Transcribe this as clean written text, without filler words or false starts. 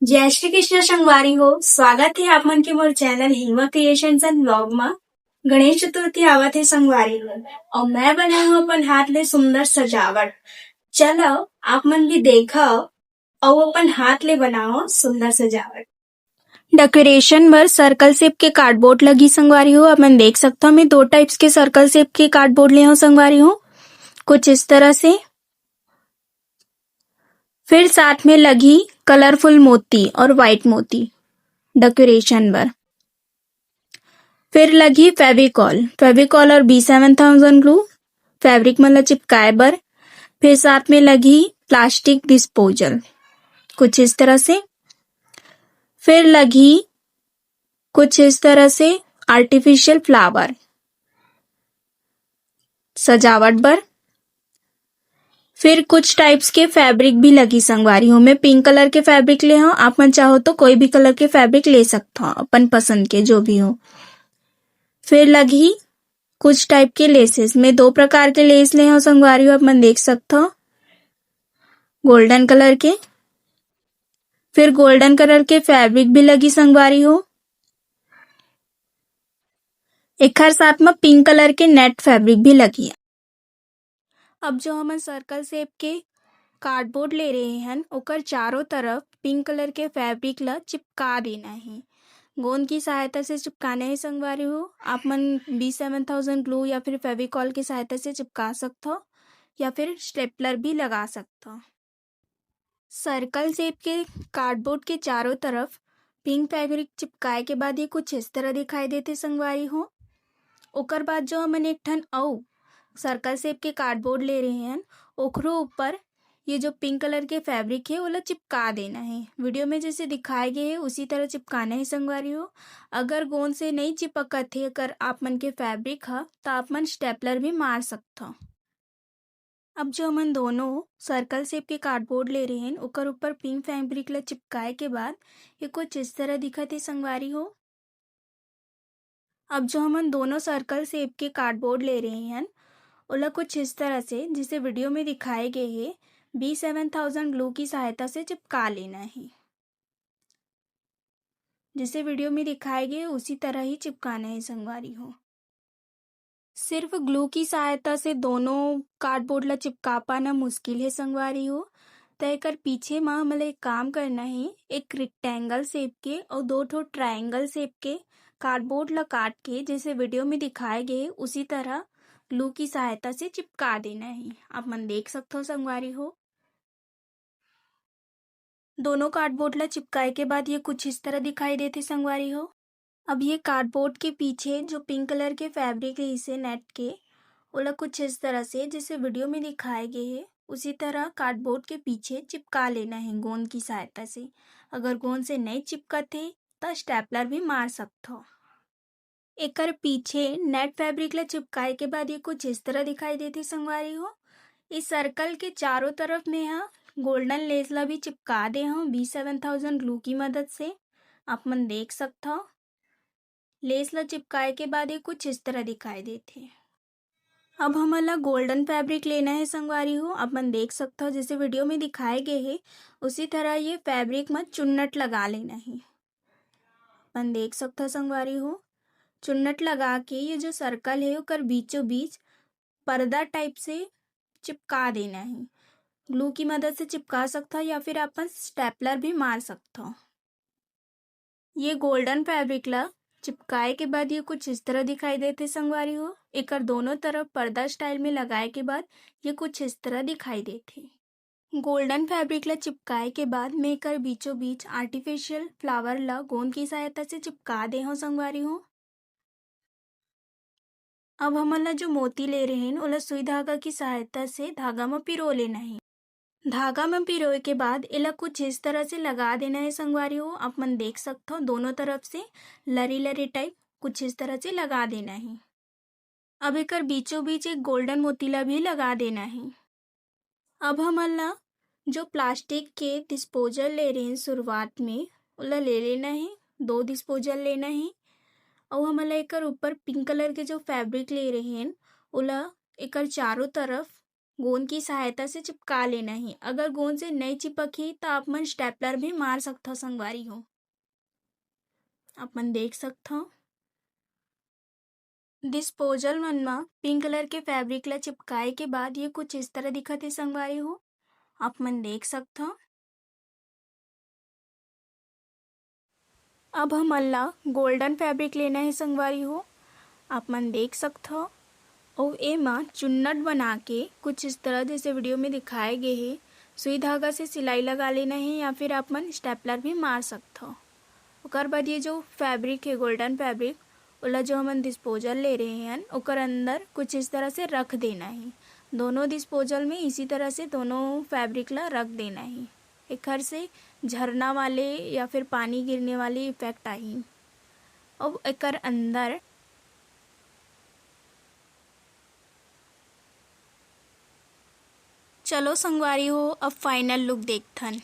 जय श्री कृष्ण संगवारी हो। स्वागत है आप मन के मोर channel Hima creations and blog में। गणेश चतुर्थी आवत है संगवारी हो और मैं बनाई हूँ अपन हाथ ले सुंदर सजावट। चलो आप मन भी देखो और अपन हाथ ले बनाओ सुंदर सजावट। डेकोरेशन पर सर्कल शेप के कार्डबोर्ड लगी संगवारी हो। अपन देख सकते हो मैं दो टाइप्स के सर्कल शेप के कार्डबोर्ड ले हूँ संगवारी हो, कुछ इस तरह से। फिर साथ में लगी कलरफुल मोती और व्हाइट मोती डेकोरेशन पर। फिर लगी फेविकॉल और B7000 ग्लू फैब्रिक मतलब चिपकाए बर। फिर साथ में लगी प्लास्टिक डिस्पोजल कुछ इस तरह से। फिर लगी कुछ इस तरह से आर्टिफिशियल फ्लावर सजावट बर। फिर कुछ टाइप्स के फैब्रिक भी लगी संगवारी हूँ। मैं पिंक कलर के फैब्रिक ले हूँ, आप मन चाहो तो कोई भी कलर के फैब्रिक ले सकते हो अपन पसंद के जो भी हो। फिर लगी कुछ टाइप के लेसेस में दो प्रकार के लेस ले हूँ संगवारी हो, अपन देख सकते हो गोल्डन कलर के। फिर गोल्डन कलर के फैब्रिक भी लगी संगवारी हो। एक हर साथ में पिंक कलर के नेट फैब्रिक भी लगी है। अब जो हम सर्कल शेप के कार्डबोर्ड ले रहे हैं ओकर चारों तरफ पिंक कलर के फैब्रिक ला चिपका देना है। गोंद की सहायता से चिपकाना है संगवारी हो। आप मन B7000 ग्लू या फिर फेविकॉल की सहायता से चिपका सकते हो या फिर स्टेपलर भी लगा सकते हो। सर्कल शेप के कार्डबोर्ड के चारों तरफ पिंक फैब्रिक चिपकाए के बाद ये कुछ इस तरह दिखाई देते संगवारी हो। ओकर बाद जो हमन एक ठन अउ सर्कल शेप के कार्डबोर्ड ले रहे हैं ओकरो ऊपर ये जो पिंक कलर के फैब्रिक है ओला चिपका देना है। वीडियो में जैसे दिखाए गए है उसी तरह चिपकाना है संगवारी हो। अगर गोंद से नहीं चिपकत है अगर आप मन के फैब्रिक है तो आप मन स्टेपलर भी मार सकते हो। अब जो हमन दोनों सर्कल शेप के कार्डबोर्ड ले रहे हैं ओकर ऊपर पिंक फैब्रिक ला चिपकाए के बाद ये कुछ इस तरह दिखत है संगवारी हो। अब जो हमन दोनों सर्कल शेप के कार्डबोर्ड ले रहे हैं ओला कुछ इस तरह से जिसे वीडियो में दिखाए गए है B7000 ग्लू की सहायता से चिपका लेना है। जिसे वीडियो में दिखाए गए उसी तरह ही चिपकाना है संगवारी हो। सिर्फ ग्लू की सहायता से दोनों कार्डबोर्ड ला चिपका पाना मुश्किल है संगवारी हो। तो एकर पीछे में हमला एक काम करना है, एक रेक्टेंगल शेप के और दो ठो ट्रायंगल शेप के कार्डबोर्ड ला काट के जैसे वीडियो में दिखाए गए उसी तरह ग्लू की सहायता से चिपका देना है। आप मन देख सकते हो संगवारी हो। दोनों कार्डबोर्ड ला चिपकाए के बाद ये कुछ इस तरह दिखाई देते संगवारी हो। अब ये कार्डबोर्ड के पीछे जो पिंक कलर के फैब्रिक है इसे नेट के ओला कुछ इस तरह से जैसे वीडियो में दिखाए गए है उसी तरह कार्डबोर्ड के पीछे चिपका लेना है गोंद की सहायता से। अगर गोंद से नहीं चिपकत है तो स्टेपलर भी मार सकते हो। एकर पीछे नेट फैब्रिक ला चिपकाए के बाद ये कुछ इस तरह दिखाई देती संगवारी हो। इस सर्कल के चारों तरफ में यहाँ गोल्डन लेस ला भी चिपका दे हूँ B7000 ग्लू की मदद से। आप मन देख सकते हो लेस ला चिपकाए के बाद ये कुछ इस तरह दिखाई देते। अब हमारा गोल्डन फैब्रिक लेना है संगवारी हो। अपन देख सकते हो जैसे वीडियो में दिखाए गए है उसी तरह ये फैब्रिक में चुन्नट लगा लेना है। अपन देख सकते हो संगवारी हो चुन्नट लगा के ये जो सर्कल है ओकर बीचों बीच पर्दा टाइप से चिपका देना है। ग्लू की मदद से चिपका सकता हो या फिर अपन स्टेपलर भी मार सकते हो। ये गोल्डन फैब्रिक ला चिपकाए के बाद ये कुछ इस तरह दिखाई देते संगवारी हो। एकर दोनों तरफ पर्दा स्टाइल में लगाए के बाद ये कुछ इस तरह दिखाई देते। गोल्डन फैब्रिक ला चिपकाए के बाद मैं एकर बीचों बीच आर्टिफिशियल फ्लावर ला गोंद की सहायता से चिपका दे हो संगवारी हो। अब हमला जो मोती ले रहे हैं ओला सुई धागा की सहायता से धागा में पिरो लेना है। धागा में पिरोए के बाद इला कुछ इस तरह से लगा देना है संगवारी हो। आप मन देख सकते हो दोनों तरफ से लरी लरी टाइप कुछ इस तरह से लगा देना है। अब एकर बीचों बीच एक गोल्डन मोतीला भी लगा देना है। अब हमला जो प्लास्टिक के डिस्पोजल ले रहे हैं शुरुआत में उला ले लेना है, दो डिस्पोजल लेना है और हमला एकर ऊपर पिंक कलर के जो फैब्रिक ले रहे हैं उला एकर चारों तरफ गोंद की सहायता से चिपका लेना ही। अगर गोंद से नहीं चिपकी तो आप मन स्टेपलर भी मार सकते हो संगवारी हो। आप मन देख सकते हो डिस्पोजल मन मा पिंक कलर के फैब्रिक ला चिपकाए के बाद ये कुछ इस तरह दिखत है संगवारी हो। आप मन देख सकते हो। अब हमन ला गोल्डन फैब्रिक लेना है संगवारी हो। आप मन देख सकते हो और एमा चुन्नट बना के कुछ इस तरह जैसे वीडियो में दिखाए गए है सुई धागा से सिलाई लगा लेना है या फिर आप मन स्टेपलर भी मार सकते हो। ओकर बाद ये जो फैब्रिक है गोल्डन फैब्रिक ओला जो हमन डिस्पोजल ले रहे हैं ओकर अंदर कुछ इस तरह से रख देना है। दोनों डिस्पोजल में इसी तरह से दोनों फैब्रिक ला रख देना है। एकर से झरना वाले या फिर पानी गिरने वाले इफेक्ट आई। अब एकर अंदर चलो संगवारी हो अब फाइनल लुक देखथन।